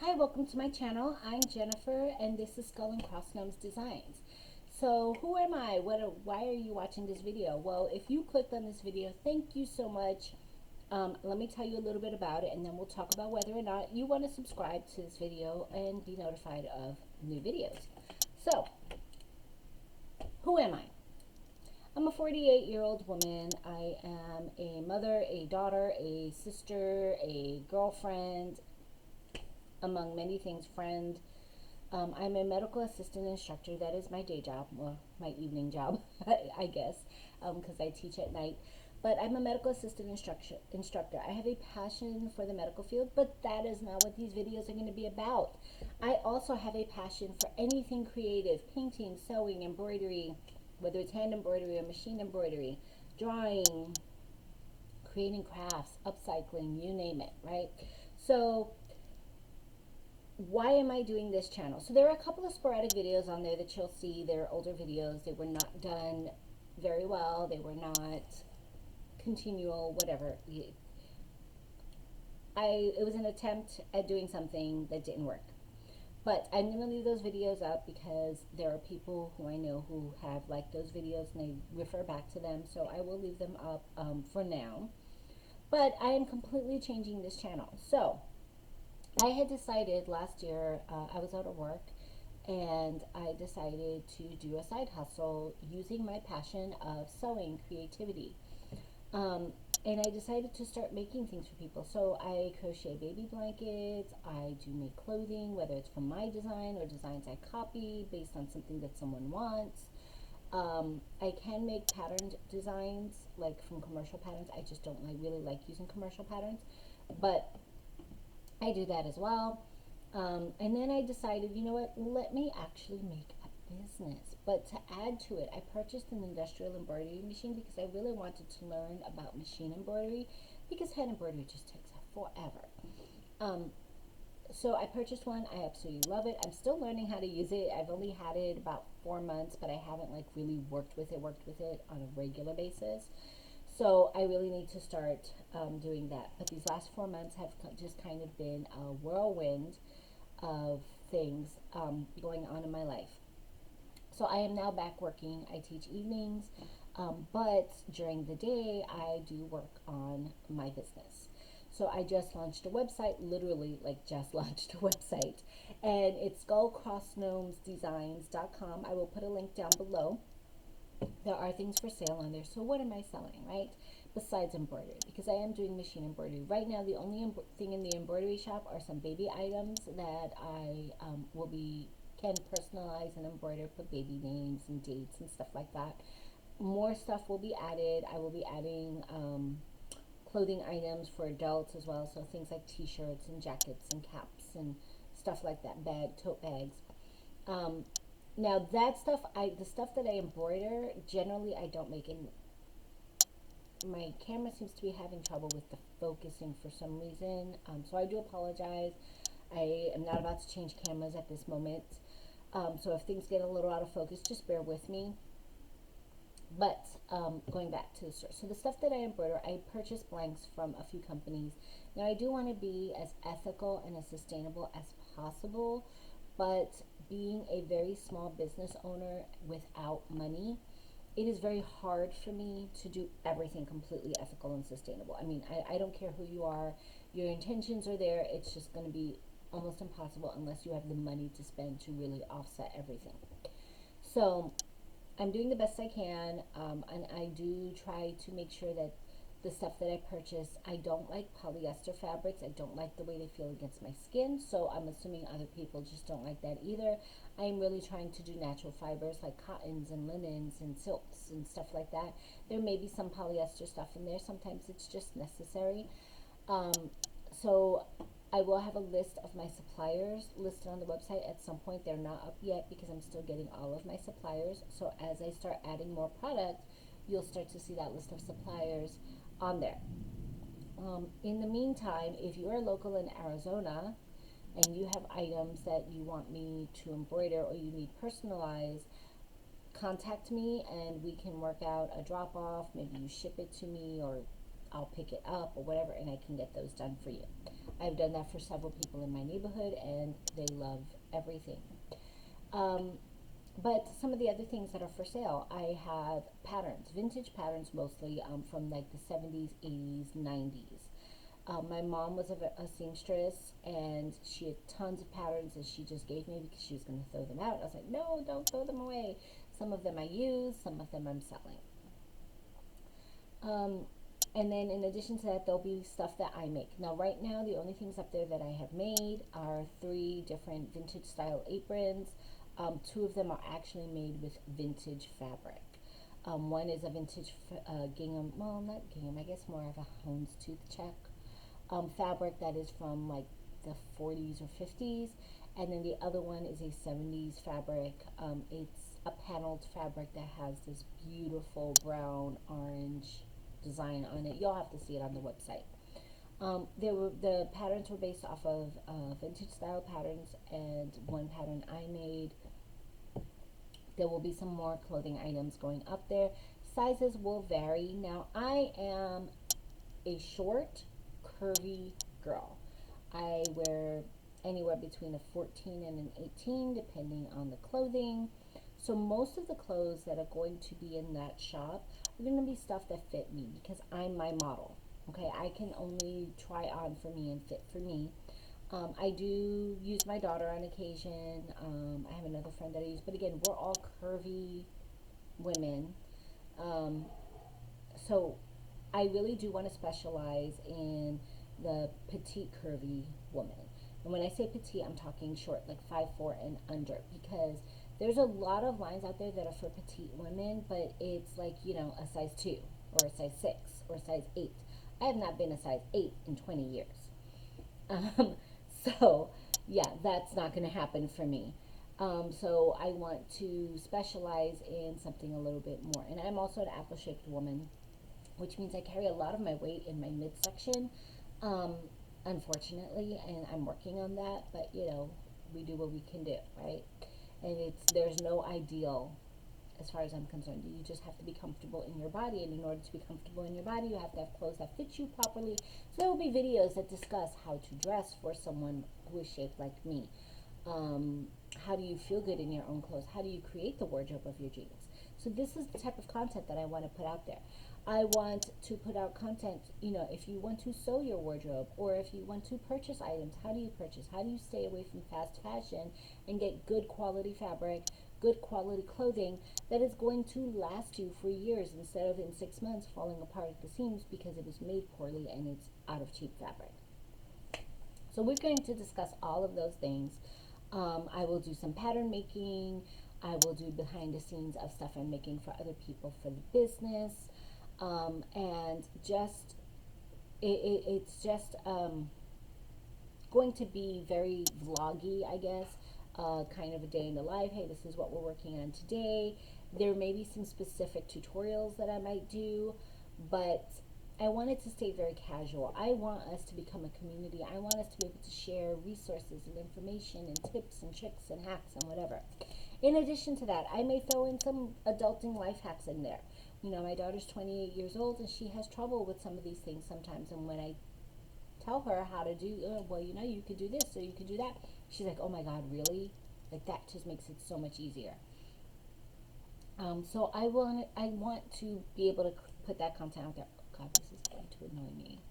Hi, welcome to my channel. I'm Jennifer and this is Skull and Crossgnomes Designs. So who am I? Why are you watching this video? Well, if you clicked on this video, thank you so much. Let me tell you a little bit about it and then we'll talk about whether or not you want to subscribe to this video and be notified of new videos. So, who am I? I'm a 48-year-old woman. I am a mother, a daughter, a sister, a girlfriend, among many things, friend. I'm a medical assistant instructor. That is my day job, well, my evening job, I guess, because I teach at night. But I'm a medical assistant instructor. I have a passion for the medical field, but that is not what these videos are going to be about. I also have a passion for anything creative, painting, sewing, embroidery, whether it's hand embroidery or machine embroidery, drawing, creating crafts, upcycling, you name it, right? So why am I doing this channel? So there are a couple of sporadic videos on there that you'll see. They're older videos. They were not done very well. They were not continual, whatever. It was an attempt at doing something that didn't work. But I'm going to leave those videos up because there are people who I know who have liked those videos and they refer back to them. So I will leave them up for now. But I am completely changing this channel. So I had decided last year, I was out of work and I decided to do a side hustle using my passion of sewing creativity. And I decided to start making things for people. So I crochet baby blankets, I do make clothing, whether it's from my design or designs I copy based on something that someone wants. I can make patterned designs like from commercial patterns. I just don't really like using commercial patterns, but I do that as well. And then I decided, you know what, let me actually make a business. But to add to it, I purchased an industrial embroidery machine because I really wanted to learn about machine embroidery because hand embroidery just takes forever. Um, so I purchased one. I absolutely love it. I'm still learning how to use it. I've only had it about 4 months, but I haven't like really worked with it on a regular basis. So I really need to start doing that. But these last 4 months have just kind of been a whirlwind of things going on in my life. So I am now back working. I teach evenings, but during the day I do work on my business. So I just launched a website, literally like just launched a website, and it's skullcrossgnomesdesigns.com. I will put a link down below. There are things for sale on there. So what am I selling, right? Besides embroidery, because I am doing machine embroidery. Right now, the only thing in the embroidery shop are some baby items that I can personalize and embroider, put baby names and dates and stuff like that. More stuff will be added. I will be adding clothing items for adults as well. So things like t-shirts and jackets and caps and stuff like that, tote bags. Um, Now that stuff, the stuff that I embroider, generally I don't make in. My camera seems to be having trouble with the focusing for some reason, so I do apologize. I am not about to change cameras at this moment, so if things get a little out of focus, just bear with me. But going back to the store, so the stuff that I embroider, I purchase blanks from a few companies. Now I do want to be as ethical and as sustainable as possible, but being a very small business owner without money, it is very hard for me to do everything completely ethical and sustainable. I mean, I don't care who you are, your intentions are there, it's just going to be almost impossible unless you have the money to spend to really offset everything. So I'm doing the best I can, and I do try to make sure that the stuff that I purchase, I don't like polyester fabrics. I don't like the way they feel against my skin, so I'm assuming other people just don't like that either. I'm really trying to do natural fibers like cottons and linens and silks and stuff like that. There may be some polyester stuff in there. Sometimes it's just necessary. Um, so I will have a list of my suppliers listed on the website at some point. They're not up yet because I'm still getting all of my suppliers. So as I start adding more product, you'll start to see that list of suppliers on there. In the meantime, if you are local in Arizona and you have items that you want me to embroider or you need personalized, contact me and we can work out a drop off. Maybe you ship it to me or I'll pick it up or whatever, and I can get those done for you. I've done that for several people in my neighborhood, and they love everything. Um, but some of the other things that are for sale, I have patterns, vintage patterns mostly, from like the 70s, 80s, 90s. My mom was a seamstress, and she had tons of patterns that she just gave me because she was going to throw them out. I was like, no, don't throw them away. Some of them I use, some of them I'm selling. Um, and then in addition to that, there'll be stuff that I make. Now, right now, the only things up there that I have made are three different vintage style aprons. Two of them are actually made with vintage fabric. One is a vintage gingham, well, not gingham, I guess more of a houndstooth check fabric that is from like the 40s or 50s. And then the other one is a 70s fabric. It's a paneled fabric that has this beautiful brown orange design on it. You'll have to see it on the website. The patterns were based off of vintage style patterns, and one pattern I made. There will be some more clothing items going up there. Sizes will vary. Now, I am a short, curvy girl. I wear anywhere between a 14 and an 18, depending on the clothing. So, most of the clothes that are going to be in that shop are going to be stuff that fit me because I'm my model. Okay, I can only try on for me and fit for me. I do use my daughter on occasion. I have another friend that I use, but again, we're all curvy women. Um, so I really do want to specialize in the petite curvy woman. And when I say petite, I'm talking short, like 5'4" and under, because there's a lot of lines out there that are for petite women, but it's like, a size 2 or a size 6 or a size 8. I have not been a size 8 in 20 years. Um, so, yeah, that's not going to happen for me. So I want to specialize in something a little bit more. And I'm also an apple shaped woman, which means I carry a lot of my weight in my midsection, um, unfortunately, and I'm working on that. But we do what we can do, right? And there's no ideal as far as I'm concerned. You just have to be comfortable in your body, and in order to be comfortable in your body, you have to have clothes that fit you properly. So there will be videos that discuss how to dress for someone who is shaped like me. Um, how do you feel good in your own clothes? How do you create the wardrobe of your dreams? So this is the type of content that I want to put out there. I want to put out content, if you want to sew your wardrobe, or if you want to purchase items, how do you purchase? How do you stay away from fast fashion and get good quality fabric, good quality clothing that is going to last you for years instead of in 6 months falling apart at the seams because it was made poorly and it's out of cheap fabric. So we're going to discuss all of those things. I will do some pattern making. I will do behind the scenes of stuff I'm making for other people for the business. And just it's just going to be very vloggy, I guess. Kind of a day in the life. Hey, this is what we're working on today. There may be some specific tutorials that I might do, but I want it to stay very casual. I want us to become a community. I want us to be able to share resources and information and tips and tricks and hacks and whatever. In addition to that, I may throw in some adulting life hacks in there. My daughter's 28 years old, and she has trouble with some of these things sometimes. And when I tell her how to do, well, you could do this or you could do that, she's like, oh my God, really? Like, that just makes it so much easier. So I want to be able to put that content out there. Oh God, this is going to annoy me.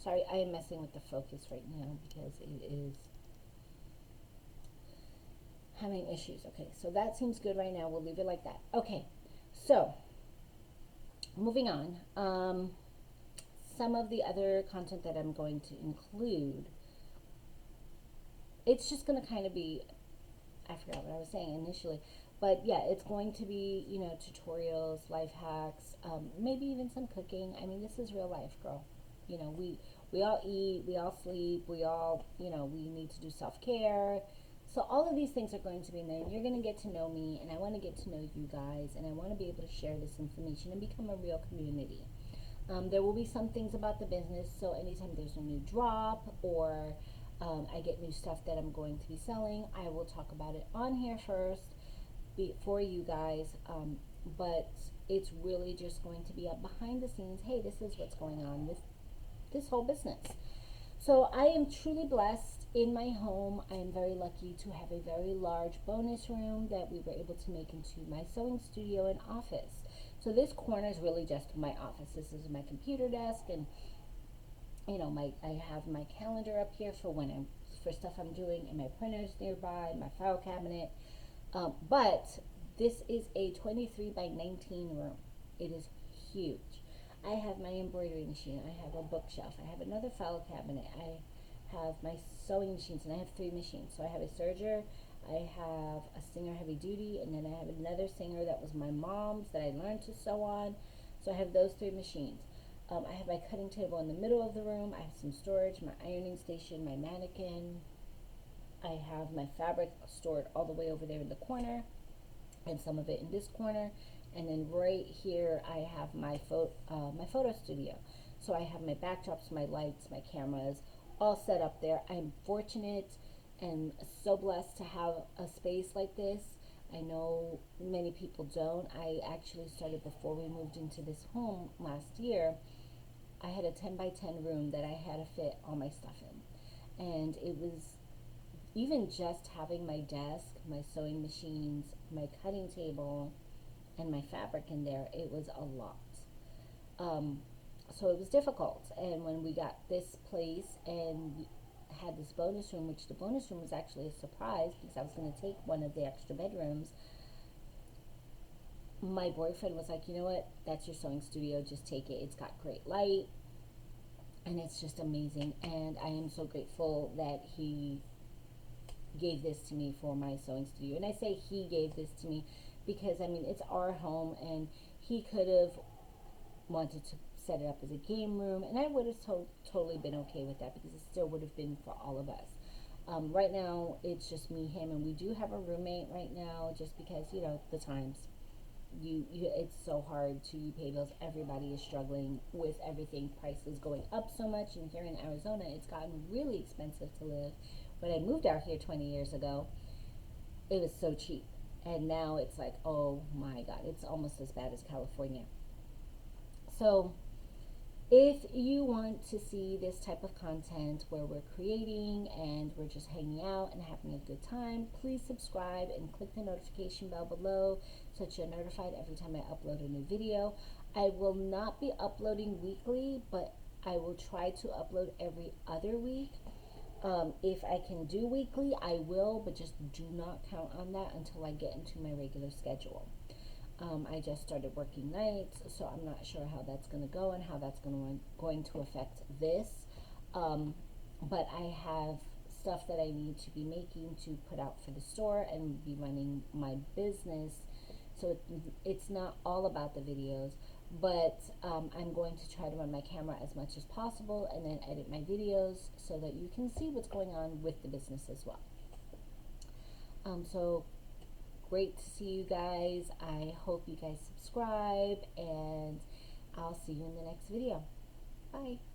Sorry, I am messing with the focus right now because it is having issues. Okay, so that seems good right now. We'll leave it like that. Okay, so moving on. Some of the other content that I'm going to include, it's just going to kind of be, I forgot what I was saying initially, but yeah, it's going to be, tutorials, life hacks, maybe even some cooking. I mean, this is real life, girl. We all eat, we all sleep, we all, we need to do self-care. So all of these things are going to be in there. You're going to get to know me, and I want to get to know you guys, and I want to be able to share this information and become a real community. There will be some things about the business, so anytime there's a new drop or I get new stuff that I'm going to be selling, I will talk about it on here first. for you guys, but it's really just going to be a behind the scenes. Hey, this is what's going on with this whole business. So I am truly blessed in my home. I am very lucky to have a very large bonus room that we were able to make into my sewing studio and office. So this corner is really just my office. This is my computer desk, and my I have my calendar up here for when I'm for stuff I'm doing, and my printers nearby, my file cabinet. But this is a 23 by 19 room. It is huge. I have my embroidery machine. I have a bookshelf. I have another file cabinet. I have my sewing machines, and I have three machines. So I have a serger, I have a Singer heavy duty, and then I have another Singer that was my mom's that I learned to sew on. So I have those three machines. I have my cutting table in the middle of the room. I have some storage, my ironing station, my mannequin. I have my fabric stored all the way over there in the corner, and some of it in this corner. And then right here, I have my photo studio. So I have my backdrops, my lights, my cameras, all set up there. I'm fortunate and so blessed to have a space like this. I know many people don't. I actually started before we moved into this home last year. I had a 10 by 10 room that I had to fit all my stuff in. And it was even just having my desk, my sewing machines, my cutting table, and my fabric in there, it was a lot. Um, so it was difficult. And when we got this place and had this bonus room, which the bonus room was actually a surprise because I was going to take one of the extra bedrooms, my boyfriend was like, you know what, that's your sewing studio, just take it. It's got great light and it's just amazing. And I am so grateful that he gave this to me for my sewing studio. And I say he gave this to me because I mean it's our home, and he could have wanted to set it up as a game room, and I would have totally been okay with that because it still would have been for all of us. Right now it's just me, him, and we do have a roommate right now just because the times. It's so hard to pay bills. Everybody is struggling with everything. Prices going up so much, and here in Arizona it's gotten really expensive to live. When I moved out here 20 years ago, it was so cheap, and now it's like, oh my god, it's almost as bad as California. So if you want to see this type of content where we're creating and we're just hanging out and having a good time, please subscribe and click the notification bell below so that you're notified every time I upload a new video. I will not be uploading weekly, but I will try to upload every other week. If I can do weekly, I will, but just do not count on that until I get into my regular schedule. I just started working nights, so I'm not sure how that's going to go and how that's going to affect this. But I have stuff that I need to be making to put out for the store and be running my business. So it's not all about the videos, but I'm going to try to run my camera as much as possible and then edit my videos so that you can see what's going on with the business as well. So great to see you guys. I hope you guys subscribe, and I'll see you in the next video. Bye.